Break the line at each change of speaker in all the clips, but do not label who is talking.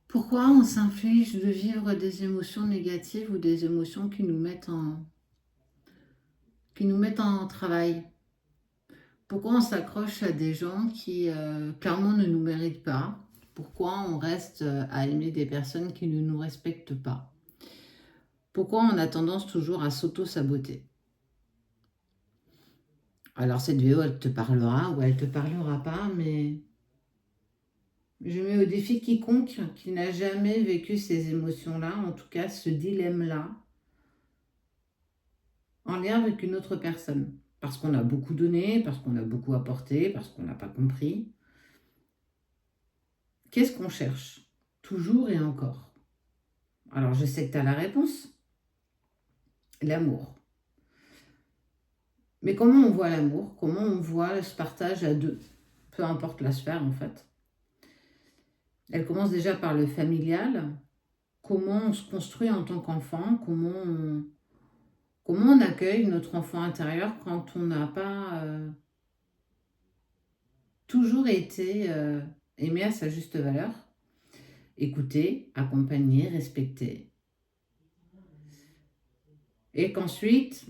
Pourquoi on s'inflige de vivre des émotions négatives ou des émotions qui nous mettent en travail? Pourquoi on s'accroche à des gens qui clairement ne nous méritent pas? Pourquoi on reste à aimer des personnes qui ne nous respectent pas? Pourquoi on a tendance toujours à s'auto-saboter? Alors cette vidéo, elle te parlera ou elle te parlera pas, mais je mets au défi quiconque qui n'a jamais vécu ces émotions-là, en tout cas ce dilemme-là, en lien avec une autre personne. Parce qu'on a beaucoup donné, parce qu'on a beaucoup apporté, parce qu'on n'a pas compris. Qu'est-ce qu'on cherche? Toujours et encore. Alors je sais que tu as la réponse. L'amour. Mais comment on voit l'amour? Comment on voit ce partage à deux? Peu importe la sphère en fait. Elle commence déjà par le familial. Comment on se construit en tant qu'enfant? Comment on accueille notre enfant intérieur quand on n'a pas toujours été aimé à sa juste valeur? Écouter, accompagner, respecter. Et qu'ensuite,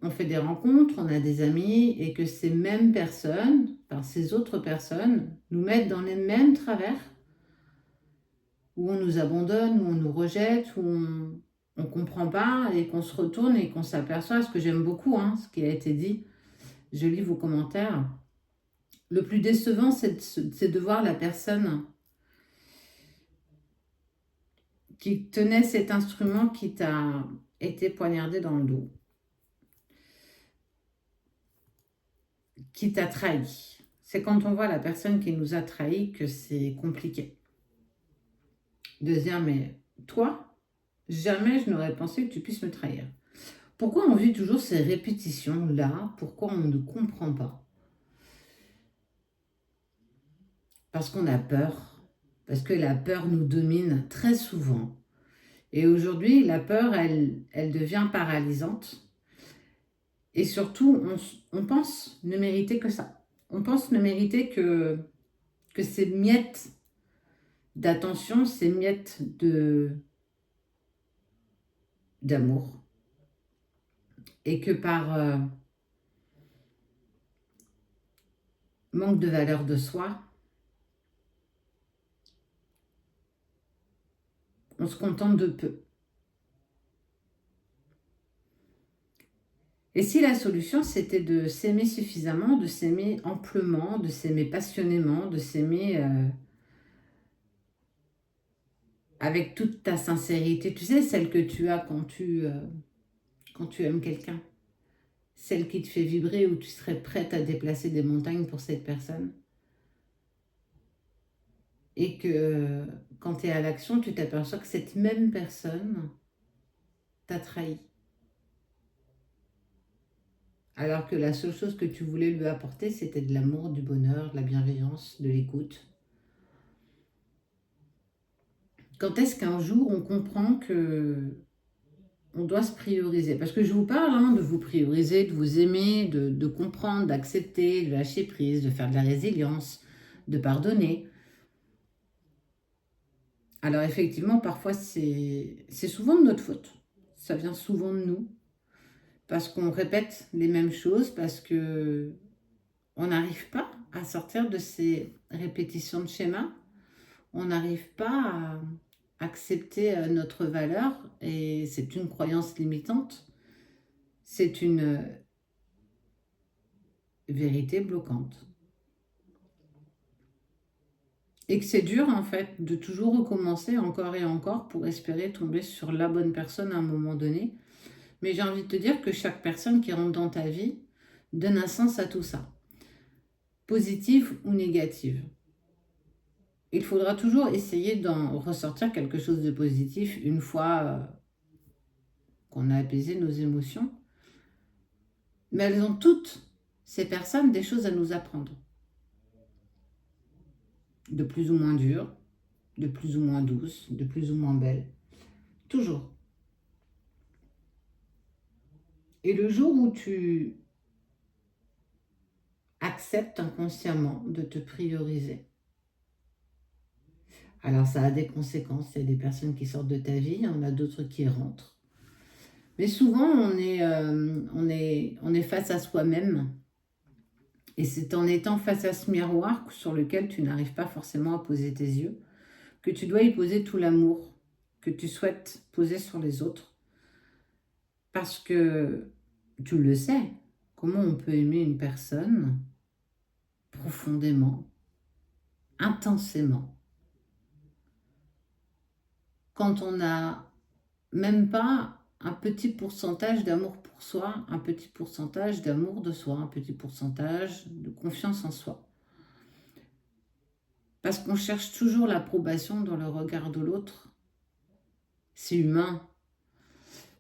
on fait des rencontres, on a des amis, et que ces mêmes personnes, enfin ces autres personnes, nous mettent dans les mêmes travers, où on nous abandonne, où on nous rejette, où on ne comprend pas, et qu'on se retourne et qu'on s'aperçoit, ce que j'aime beaucoup, hein, ce qui a été dit, je lis vos commentaires. Le plus décevant, c'est de voir la personne qui tenait cet instrument qui t'a été poignardé dans le dos, qui t'a trahi. C'est quand on voit la personne qui nous a trahi que c'est compliqué. De se dire, mais toi, jamais je n'aurais pensé que tu puisses me trahir. Pourquoi on vit toujours ces répétitions-là? Pourquoi on ne comprend pas? Parce qu'on a peur. Parce que la peur nous domine très souvent. Et aujourd'hui, la peur, elle devient paralysante. Et surtout, on pense ne mériter que ça. On pense ne mériter que ces miettes d'attention, ces miettes d'amour. Et que par manque de valeur de soi, on se contente de peu. Et si la solution, c'était de s'aimer suffisamment, de s'aimer amplement, de s'aimer passionnément, de s'aimer avec toute ta sincérité, tu sais, celle que tu as quand tu aimes quelqu'un, celle qui te fait vibrer, où tu serais prête à déplacer des montagnes pour cette personne, et que quand tu es à l'action, tu t'aperçois que cette même personne t'a trahi. Alors que la seule chose que tu voulais lui apporter, c'était de l'amour, du bonheur, de la bienveillance, de l'écoute. Quand est-ce qu'un jour on comprend que on doit se prioriser? Parce que je vous parle de vous prioriser, de vous aimer, de comprendre, d'accepter, de lâcher prise, de faire de la résilience, de pardonner. Alors effectivement, parfois c'est souvent de notre faute. Ça vient souvent de nous. Parce qu'on répète les mêmes choses, parce que on n'arrive pas à sortir de ces répétitions de schémas. On n'arrive pas à accepter notre valeur, et c'est une croyance limitante. C'est une vérité bloquante. Et que c'est dur en fait de toujours recommencer encore et encore pour espérer tomber sur la bonne personne à un moment donné. Mais j'ai envie de te dire que chaque personne qui rentre dans ta vie donne un sens à tout ça, positive ou négative. Il faudra toujours essayer d'en ressortir quelque chose de positif une fois qu'on a apaisé nos émotions. Mais elles ont toutes, ces personnes, des choses à nous apprendre. De plus ou moins dures, de plus ou moins douces, de plus ou moins belles. Toujours. Et le jour où tu acceptes inconsciemment de te prioriser, Alors ça a des conséquences, il y a des personnes qui sortent de ta vie, il y en a d'autres qui rentrent. Mais souvent, on est face à soi-même. Et c'est en étant face à ce miroir sur lequel tu n'arrives pas forcément à poser tes yeux, que tu dois y poser tout l'amour que tu souhaites poser sur les autres. Parce que tu le sais, comment on peut aimer une personne profondément, intensément, quand on n'a même pas un petit pourcentage d'amour pour soi, un petit pourcentage d'amour de soi, un petit pourcentage de confiance en soi. Parce qu'on cherche toujours l'approbation dans le regard de l'autre. C'est humain.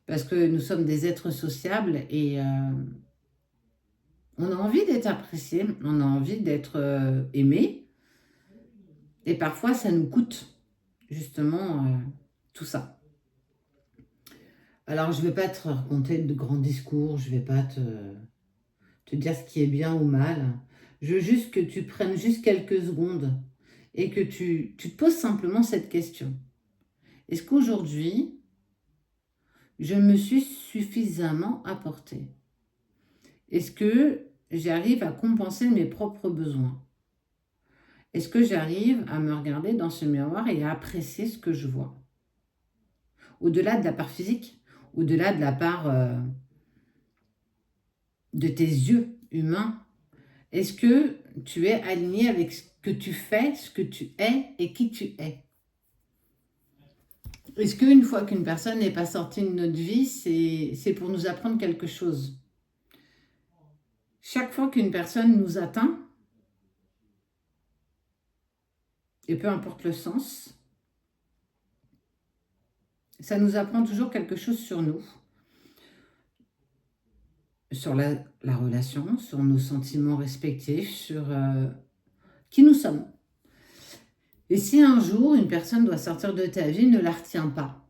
Parce que nous sommes des êtres sociables et on a envie d'être apprécié, on a envie d'être aimé. Et parfois, ça nous coûte justement tout ça. Alors, je ne vais pas te raconter de grands discours, je ne vais pas te dire ce qui est bien ou mal. Je veux juste que tu prennes juste quelques secondes et que tu te poses simplement cette question. Est-ce qu'aujourd'hui, je me suis suffisamment apporté? Est-ce que j'arrive à compenser mes propres besoins? Est-ce que j'arrive à me regarder dans ce miroir et à apprécier ce que je vois? Au-delà de la part physique, au-delà de la part de tes yeux humains, est-ce que tu es aligné avec ce que tu fais, ce que tu es et qui tu es? Est-ce qu'une fois qu'une personne n'est pas sortie de notre vie, c'est pour nous apprendre quelque chose? Chaque fois qu'une personne nous atteint, et peu importe le sens, ça nous apprend toujours quelque chose sur nous, sur la relation, sur nos sentiments respectifs, sur qui nous sommes. Et si un jour une personne doit sortir de ta vie, ne la retiens pas.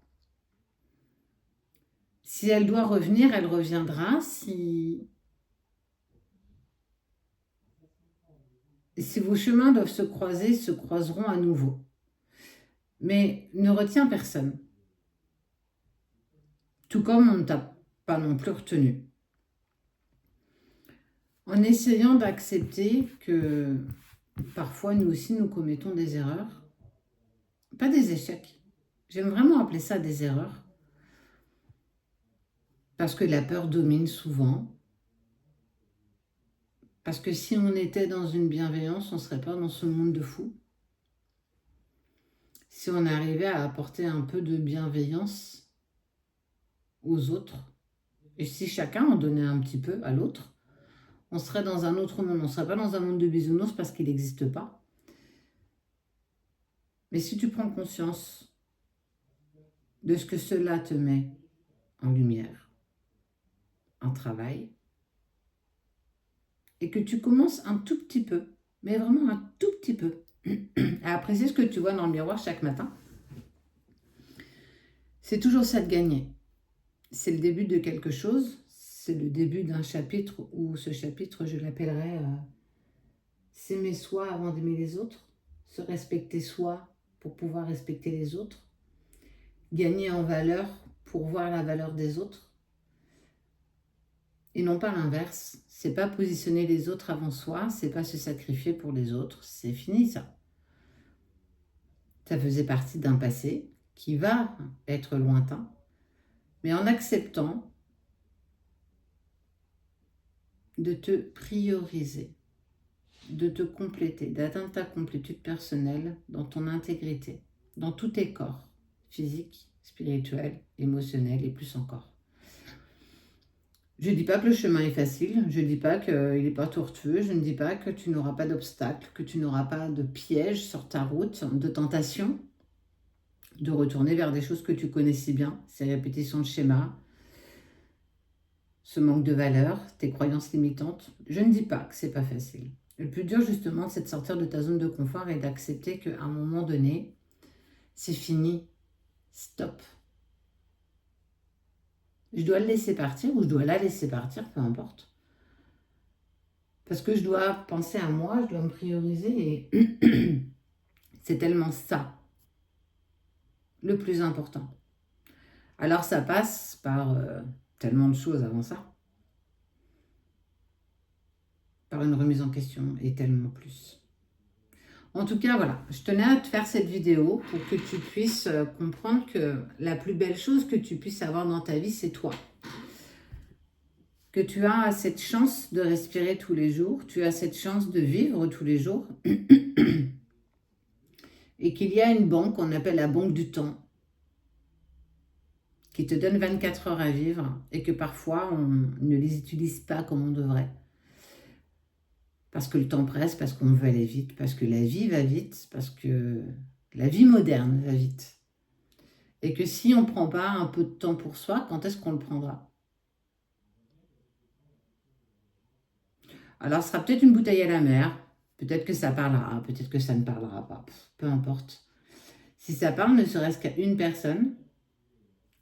Si elle doit revenir, elle reviendra. Si vos chemins doivent se croiser, ils se croiseront à nouveau. Mais ne retiens personne. Tout comme on ne t'a pas non plus retenu. En essayant d'accepter que parfois nous aussi nous commettons des erreurs. Pas des échecs. J'aime vraiment appeler ça des erreurs. Parce que la peur domine souvent. Parce que si on était dans une bienveillance, on ne serait pas dans ce monde de fous. Si on arrivait à apporter un peu de bienveillance aux autres, et si chacun en donnait un petit peu à l'autre, on serait dans un autre monde. On ne serait pas dans un monde de bisounours parce qu'il n'existe pas. Mais si tu prends conscience de ce que cela te met en lumière, en travail, et que tu commences un tout petit peu, mais vraiment un tout petit peu, à apprécier ce que tu vois dans le miroir chaque matin, c'est toujours ça de gagner. C'est le début de quelque chose, c'est le début d'un chapitre où ce chapitre, je l'appellerai s'aimer soi avant d'aimer les autres, se respecter soi pour pouvoir respecter les autres, gagner en valeur pour voir la valeur des autres, et non pas l'inverse. C'est pas positionner les autres avant soi, c'est pas se sacrifier pour les autres, c'est fini ça. Ça faisait partie d'un passé qui va être lointain, mais en acceptant de te prioriser, de te compléter, d'atteindre ta complétude personnelle dans ton intégrité, dans tous tes corps, physique, spirituel, émotionnel et plus encore. Je ne dis pas que le chemin est facile, je ne dis pas qu'il n'est pas tortueux, je ne dis pas que tu n'auras pas d'obstacles, que tu n'auras pas de pièges sur ta route, de tentations, de retourner vers des choses que tu connais si bien, ces répétitions de schémas, ce manque de valeur, tes croyances limitantes. Je ne dis pas que c'est pas facile. Le plus dur justement, c'est de sortir de ta zone de confort et d'accepter qu'à un moment donné, c'est fini, stop. Je dois le laisser partir ou je dois la laisser partir, peu importe. Parce que je dois penser à moi, je dois me prioriser et c'est tellement ça le plus important. Alors ça passe par tellement de choses avant ça, par une remise en question et tellement plus. En tout cas, voilà, je tenais à te faire cette vidéo pour que tu puisses comprendre que la plus belle chose que tu puisses avoir dans ta vie, c'est toi. Que tu as cette chance de respirer tous les jours, tu as cette chance de vivre tous les jours, et qu'il y a une banque qu'on appelle la banque du temps, qui te donne 24 heures à vivre, et que parfois on ne les utilise pas comme on devrait. Parce que le temps presse, parce qu'on veut aller vite, parce que la vie va vite, parce que la vie moderne va vite. Et que si on ne prend pas un peu de temps pour soi, quand est-ce qu'on le prendra? Alors, ce sera peut-être une bouteille à la mer, peut-être que ça parlera, peut-être que ça ne parlera pas, peu importe. Si ça parle ne serait-ce qu'à une personne,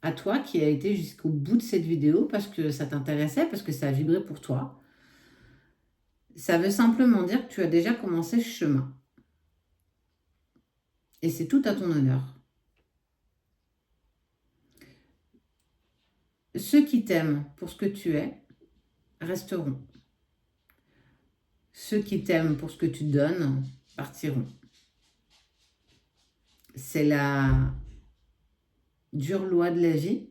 à toi qui a été jusqu'au bout de cette vidéo parce que ça t'intéressait, parce que ça a vibré pour toi, ça veut simplement dire que tu as déjà commencé ce chemin. Et c'est tout à ton honneur. Ceux qui t'aiment pour ce que tu es resteront. Ceux qui t'aiment pour ce que tu donnes partiront. C'est la dure loi de la vie.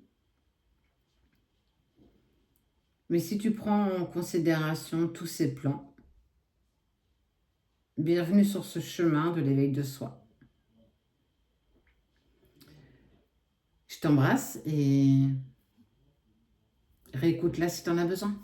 Mais si tu prends en considération tous ces plans, bienvenue sur ce chemin de l'éveil de soi. Je t'embrasse et réécoute-la si tu en as besoin.